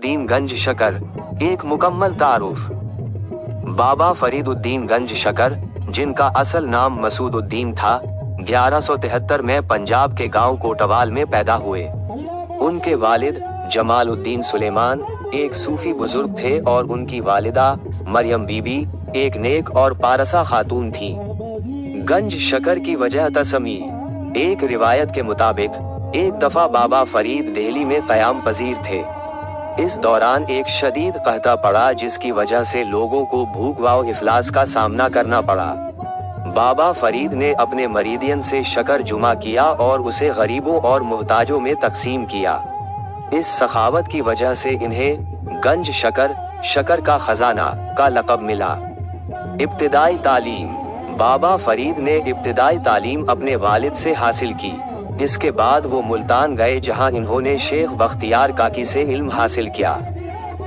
फरीदुद्दीन गंज शकर, एक मुकम्मल तारुफ। बाबा फरीदुद्दीन गंज शकर, जिनका असल नाम मसूदुद्दीन था, 1173 में पंजाब के गांव कोटवाल में पैदा हुए। उनके वालिद जमालुद्दीन सुलेमान एक सूफी बुजुर्ग थे और उनकी वालिदा मरियम बीबी एक नेक और पारसा खातून थी। गंज शकर की वजह तसमी। एक रिवायत के मुताबिक एक दफा बाबा फरीद दिल्ली में क़याम पजीर थे। इस दौरान एक शदीद कहता पड़ा, जिसकी वजह से लोगों को भूख व इफलास का सामना करना पड़ा। बाबा फरीद ने अपने मरीदियन से शकर जुमा किया और उसे गरीबों और मुहताजों में तकसीम किया। इस सखावत की वजह से इन्हें गंज शकर, शकर का खजाना का लक़ब मिला। इब्तिदाई तालीम। बाबा फरीद ने इब्तिदाई तालीम अपने वालिद से हासिल की। इसके बाद वो मुल्तान गए, जहां इन्होंने शेख बख्तियार काकी से इल्म हासिल किया।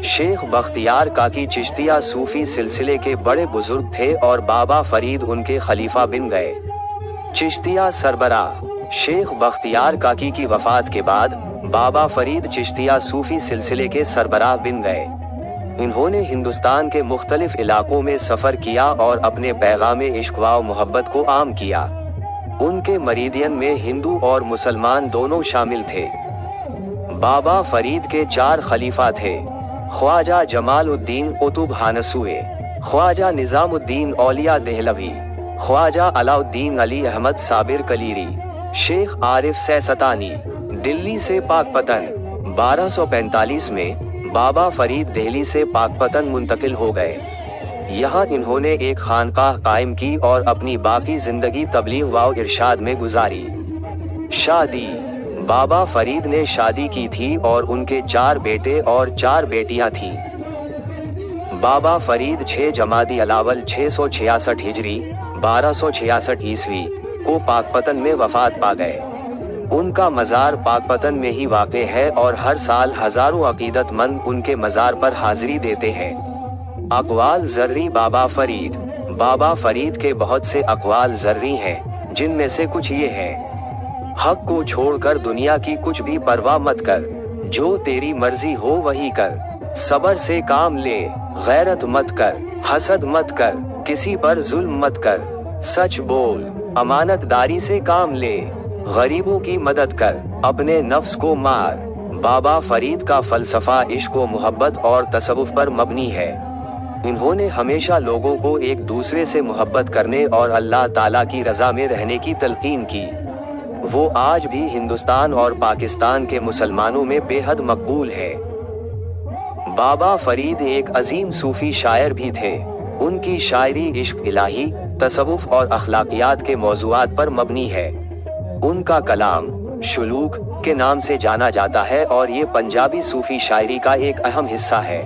शेख बख्तियार काकी चिश्तिया सूफी सिलसिले के बड़े बुजुर्ग थे और बाबा फरीद उनके खलीफा बन गए। चिश्तिया सरबराह। शेख बख्तियार काकी की वफात के बाद बाबा फरीद चिश्तिया सूफी सिलसिले के सरबराह बन गए। इन्होंने हिंदुस्तान के मुख्तलिफ इलाकों में सफ़र किया और अपने पैगाम इश्क व मोहब्बत को आम किया। उनके मरीदियन में हिंदू और मुसलमान दोनों शामिल थे। बाबा फरीद के 4 खलीफा थे: ख्वाजा जमालुद्दीन कुतुब हानसूए, ख्वाजा निज़ामुद्दीन औलिया देहलवी, ख्वाजा अलाउद्दीन अली अहमद साबिर कलीरी, शेख आरिफ सैसतानी। दिल्ली से पाकपतन। 1245 में बाबा फरीद दिल्ली से पाकपतन मुंतकिल हो गए। यहाँ इन्होंने एक खानकाह कायम की और अपनी बाकी जिंदगी तबलीग व इरशाद में गुजारी। शादी। बाबा फरीद ने शादी की थी और उनके 4 बेटे और 4 बेटियां थीं। बाबा फरीद 6 जमादी अलावल 666 हिजरी 1266 ईस्वी को पाकपतन में वफात पा गए। उनका मज़ार पाकपतन में ही वाक़े है और हर साल हज़ारों अक़ीदतमंद उनके मज़ार पर हाज़िरी देते हैं। अक़वाल ज़र्री। बाबा फरीद के बहुत से अक़वाल ज़र्री हैं, जिनमें से कुछ ये हैं: हक़ को छोड़कर दुनिया की कुछ भी परवाह मत कर, जो तेरी मर्ज़ी हो वही कर, सब्र से काम ले, गैरत मत कर, हसद मत कर, किसी पर जुल्म मत कर, सच बोल, अमानतदारी से काम ले, गरीबों की मदद कर, अपने नफ्स को मार। बाबा फरीद का फ़लसफ़ा इश्क व मोहब्बत और तसव्वुफ़ पर मबनी है। इन्होंने हमेशा लोगों को एक दूसरे से मोहब्बत करने और अल्लाह ताला की रज़ा में रहने की तलक़ीन की। वो आज भी हिंदुस्तान और पाकिस्तान के मुसलमानों में बेहद मकबूल है। बाबा फरीद एक अजीम सूफ़ी शायर भी थे। उनकी शायरी इश्क इलाही, तसव्वुफ़ और अखलाकियात के मौज़ूआत पर मबनी है। उनका कलाम शुलूक के नाम से जाना जाता है और ये पंजाबी सूफी शायरी का एक अहम हिस्सा है।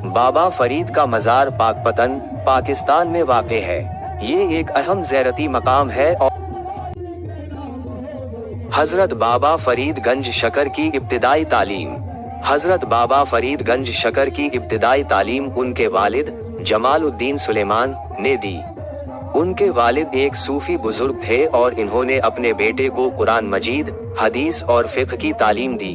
बाबा फरीद का मज़ार पाकपतन, पाकिस्तान में वाक़े है। ये एक अहम ज़ियारती मकाम है और हज़रत बाबा फरीद गंज शकर की इब्तिदाई तालीम। हज़रत बाबा फरीद गंज शकर की इब्तिदाई तालीम उनके वालिद जमालुद्दीन सुलेमान ने दी। उनके वालिद एक सूफी बुजुर्ग थे और इन्होंने अपने बेटे को कुरान मजीद, हदीस और फ़िक़्ह की तालीम दी।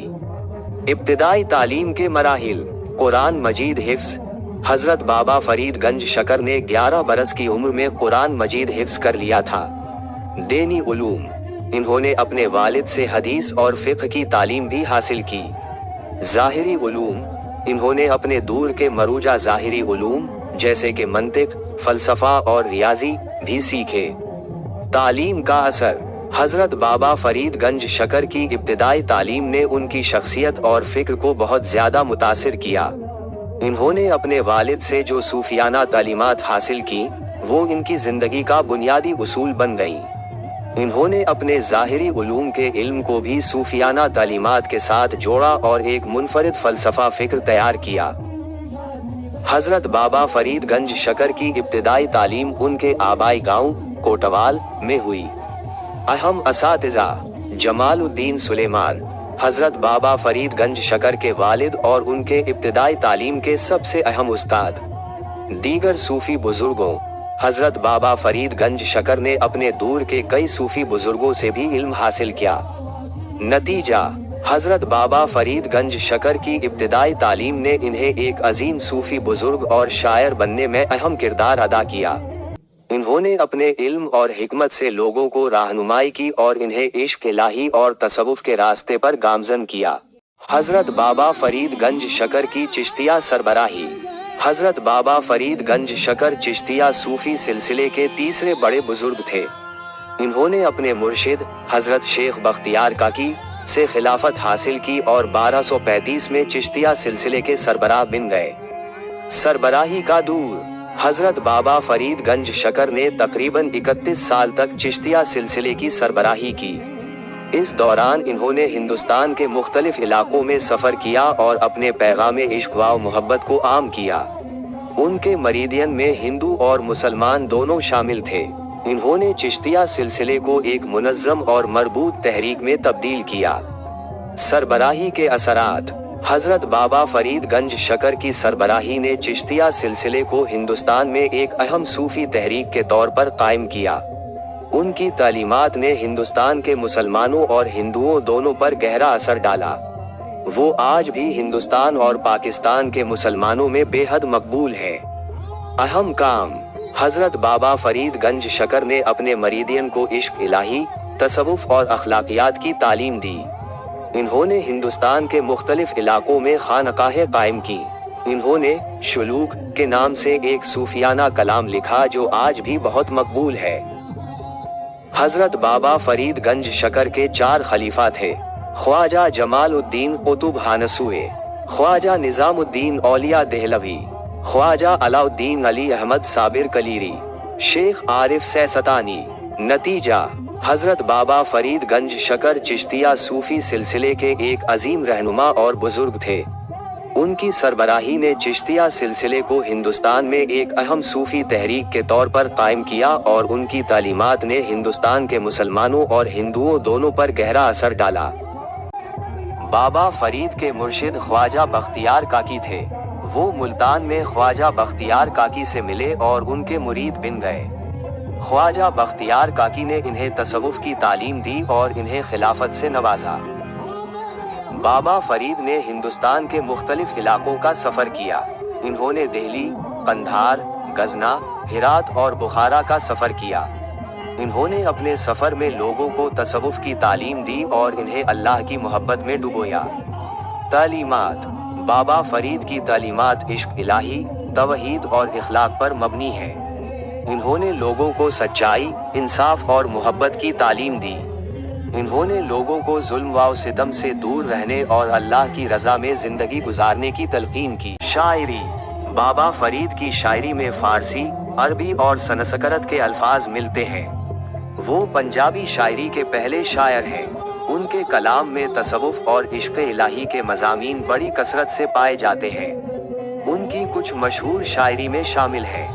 इब्तिदाई तालीम के मराहिल। कुरान मजीद हिफ्ज़। हज़रत बाबा फरीद गंज शकर ने 11 बरस की उम्र में कुरान मजीद हिफ्ज़ कर लिया था। दीनी उलूम। इन्होंने अपने वालिद से हदीस और फ़िक़्ह की तालीम भी हासिल की। ज़ाहिरी उलूम। इन्होंने अपने दूर के मरूजा ज़ाहिरी उलूम जैसे कि मंतिक, फ़लसफ़ा और रियाजी भी सीखे। तालीम का असर। हज़रत बाबा फरीद गंज शकर की इब्तिदाई तालीम ने उनकी शख्सियत और फ़िक्र को बहुत ज़्यादा मुतासिर किया। इन्होंने अपने वालिद से जो सूफियाना तालीमात हासिल की, वो इनकी ज़िंदगी का बुनियादी उसूल बन गईं। इन्होंने अपने ज़ाहिरी उलूम के इल्म को भी सूफियाना तालीमात के साथ जोड़ा और एक मुनफरिद फ़लसफ़ा फ़िक्र तैयार किया। हज़रत बाबा फरीद गंज शकर की इब्तिदाई तालीम उनके आबाई गांव कोटवाल में हुई। अहम असातिज़ा। जमालुद्दीन सुलेमान, हज़रत बाबा फरीद गंज शकर के वालिद और उनके इब्तिदाई तालीम के सबसे अहम उस्ताद। दीगर सूफ़ी बुज़ुर्गों। हज़रत बाबा फरीद गंज शकर ने अपने दूर के कई सूफ़ी बुज़ुर्गों से भी इल्म हासिल किया। नतीजा। हजरत बाबा फरीद गंज शकर की इब्तिदाई तालीम ने इन्हें एक अजीम सूफी बुजुर्ग और शायर बनने में अहम किरदार अदा किया। इन्होंने अपने इल्म और हिकमत से लोगों को रहनुमाई की और इन्हें इश्क इलाही और तसव्वुफ के रास्ते पर गामजन किया। हजरत बाबा फरीद गंज शकर की चिश्तिया सरबराही। हजरत बाबा फरीद गंज शकर चिश्तिया सूफी सिलसिले के तीसरे बड़े बुजुर्ग थे। इन्होंने अपने मुर्शिद हजरत शेख बख्तियार काकी से खिलाफत हासिल की और 1235 में चिश्तिया सिलसिले के सरबराह बन गए। सरबराही का दूर। हजरत बाबा फरीद गंज शकर ने तकरीबन 31 साल तक चिश्तिया सिलसिले की सरबराही की। इस दौरान इन्होंने हिंदुस्तान के मुख्तलिफ इलाकों में सफर किया और अपने पैगामे इश्क व मोहब्बत को आम किया। उनके मरीदियन में हिंदू और मुसलमान दोनों शामिल थे। इन्होंने चिश्तिया सिलसिले को एक मुनज़्ज़म और मरबूत तहरीक में तब्दील किया। सरबराही के असरात। हजरत बाबा फरीद गंज शकर की सरबराही ने चिश्तिया सिलसिले को हिंदुस्तान में एक अहम सूफी तहरीक के तौर पर कायम किया। उनकी तालीमात ने हिंदुस्तान के मुसलमानों और हिंदुओं दोनों पर गहरा असर डाला। वो आज भी हिंदुस्तान और पाकिस्तान के मुसलमानों में बेहद मकबूल है। अहम काम। हजरत बाबा फरीद गंज शकर ने अपने मरीदियन को इश्क इलाही, तसव्वुफ और अखलाकियात की तालीम दी। इन्होंने हिंदुस्तान के मुख्तलिफ इलाकों में खानकाहें कायम की। इन्होंने शुलूक के नाम से एक सूफियाना कलाम लिखा जो आज भी बहुत मकबूल है। हजरत बाबा फरीद गंज शकर के 4 खलीफा थे। ख्वाजा जमालुद्दीन कुतुब हानसूए, ख्वाजा निजामुद्दीन औलिया देहलवी, ख्वाजा अलाउद्दीन अली अहमद साबिर कलीरी, शेख आरिफ सैसतानी। नतीजा, हजरत बाबा फरीद गंज शकर चिश्तिया सूफी सिलसिले के एक अजीम रहनुमा और बुजुर्ग थे। उनकी सरबराही ने चिश्तिया सिलसिले को हिंदुस्तान में एक अहम सूफी तहरीक के तौर पर कायम किया और उनकी तालीमात ने हिंदुस्तान के मुसलमानों और हिंदुओं दोनों पर गहरा असर डाला। बाबा फरीद के मुर्शिद ख्वाजा बख्तियार काकी थे। वो मुल्तान में ख्वाजा बख्तियार काकी से मिले और उनके मुरीद बन गए। ख्वाजा बख्तियार काकी ने इन्हें तसव्वुफ की तालीम दी और इन्हें खिलाफत से नवाजा। बाबा फरीद ने हिंदुस्तान के मुख्तलिफ इलाकों का सफर किया। इन्होंने दिल्ली, कंधार, गजना, हेरात और बुखारा का सफर किया। इन्होंने अपने सफर में लोगों को तसव्वुफ की तालीम दी और इन्हें अल्लाह की मोहब्बत में डुबोया। तालीमात। बाबा फरीद की तालीमात इश्क इलाही, तवहीद और इखलाक पर मबनी है। इन्होंने लोगों को सच्चाई, इंसाफ और मोहब्बत की तालीम दी। इन्होंने लोगों को जुल्म व सितम से दूर रहने और अल्लाह की रजा में जिंदगी गुजारने की तलकीन की। शायरी। बाबा फरीद की शायरी में फारसी, अरबी और संस्कृत के अल्फाज मिलते हैं। वो पंजाबी शायरी के पहले शायर हैं। उनके कलाम में तसव्वुफ और इश्क इलाही के मज़ामीन बड़ी कसरत से पाए जाते हैं। उनकी कुछ मशहूर शायरी में शामिल है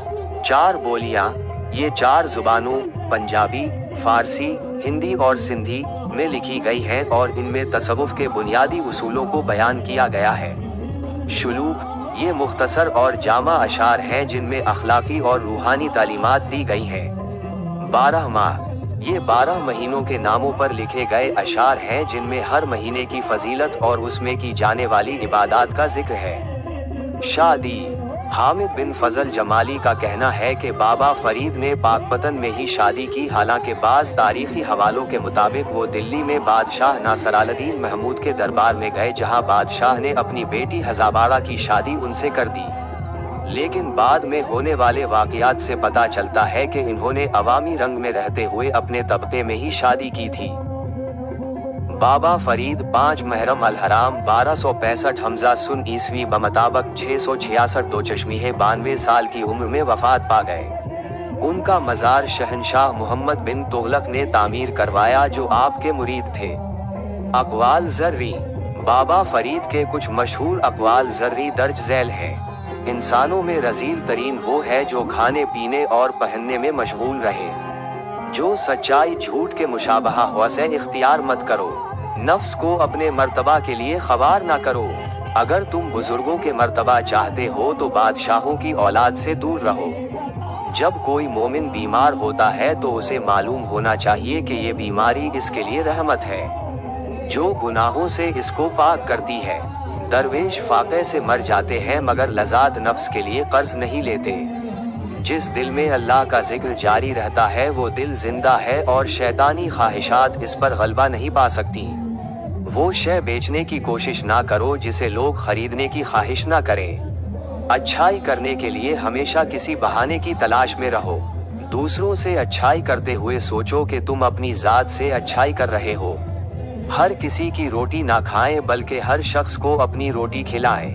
4 बोलियां। ये 4 जुबानों पंजाबी, फारसी, हिंदी और सिंधी में लिखी गई हैं और इनमें तसव्वुफ के बुनियादी उसूलों को बयान किया गया है। शुलूक। ये मुख्तसर और जामा अशार हैं जिनमें अखलाकी और रूहानी तालीमात दी गई हैं। 12 माह। ये 12 महीनों के नामों पर लिखे गए अशार हैं जिनमें हर महीने की फजीलत और उसमें की जाने वाली इबादत का जिक्र है। शादी। हामिद बिन फजल जमाली का कहना है कि बाबा फरीद ने पाकपतन में ही शादी की। हालांकि बाज़ तारीखी हवालों के मुताबिक वो दिल्ली में बादशाह नासरालदीन महमूद के दरबार में गए, जहां बादशाह ने अपनी बेटी हजाबाड़ा की शादी उनसे कर दी। लेकिन बाद में होने वाले वाक़ियात से पता चलता है कि इन्होंने अवामी रंग में रहते हुए अपने तबके में ही शादी की थी। बाबा फरीद 5 मुहर्रम अल हराम 1265 हमजा सुन ईस्वी बमताबक 666 दो चश्मीहे 92 साल की उम्र में वफात पा गए। उनका मज़ार शहनशाह मोहम्मद बिन तुगलक ने तामीर करवाया जो आपके मुरीद थे। अक़वाल ज़र्री। बाबा फरीद के कुछ मशहूर अक़वाल ज़र्री दर्ज झैल हैं। इंसानों में रज़ील तरीन वो है जो खाने पीने और पहनने में मशगूल रहे। जो सच्चाई झूठ के मुशाबहा हुआ से इख्तियार मत करो। नफ्स को अपने मर्तबा के लिए ख़वार ना करो। अगर तुम बुजुर्गों के मर्तबा चाहते हो तो बादशाहों की औलाद से दूर रहो। जब कोई मोमिन बीमार होता है तो उसे मालूम होना चाहिए कि ये बीमारी इसके लिए रहमत है। जो गुनाहों से इसको पाक करती है। दरवेश फाक़े से मर जाते हैं मगर लज़ात नफ्स के लिए कर्ज नहीं लेते। जिस दिल में अल्लाह का जिक्र जारी रहता है वो दिल जिंदा है और शैतानी ख्वाहिशात इस पर गलबा नहीं पा सकती। वो शय बेचने की कोशिश ना करो जिसे लोग खरीदने की ख्वाहिश ना करें। अच्छाई करने के लिए हमेशा किसी बहाने की तलाश में रहो। दूसरों से अच्छाई करते हुए सोचो कि तुम अपनी ज़ात से अच्छाई कर रहे हो। हर किसी की रोटी ना खाएं बल्कि हर शख्स को अपनी रोटी खिलाएं।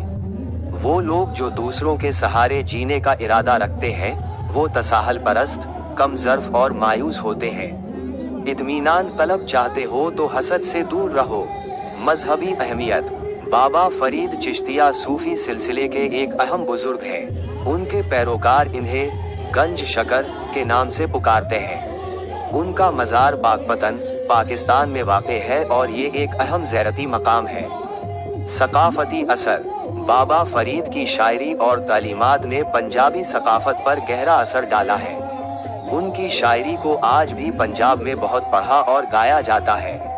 वो लोग जो दूसरों के सहारे जीने का इरादा रखते हैं वो तसाहल परस्त, कम ज़र्फ और मायूस होते हैं। इत्मीनान तलब चाहते हो तो हसद से दूर रहो। मजहबी अहमियत। बाबा फरीद चिश्तिया सूफी सिलसिले के एक अहम बुजुर्ग हैं। उनके पैरोकार इन्हें गंज शकर के नाम से पुकारते हैं। उनका मज़ार बागपतन, पाकिस्तान में वाक़े है और ये एक अहम ज़ियारती मकाम है। सकाफ़ती असर। बाबा फरीद की शायरी और तालीमात ने पंजाबी सकाफ़त पर गहरा असर डाला है। उनकी शायरी को आज भी पंजाब में बहुत पढ़ा और गाया जाता है।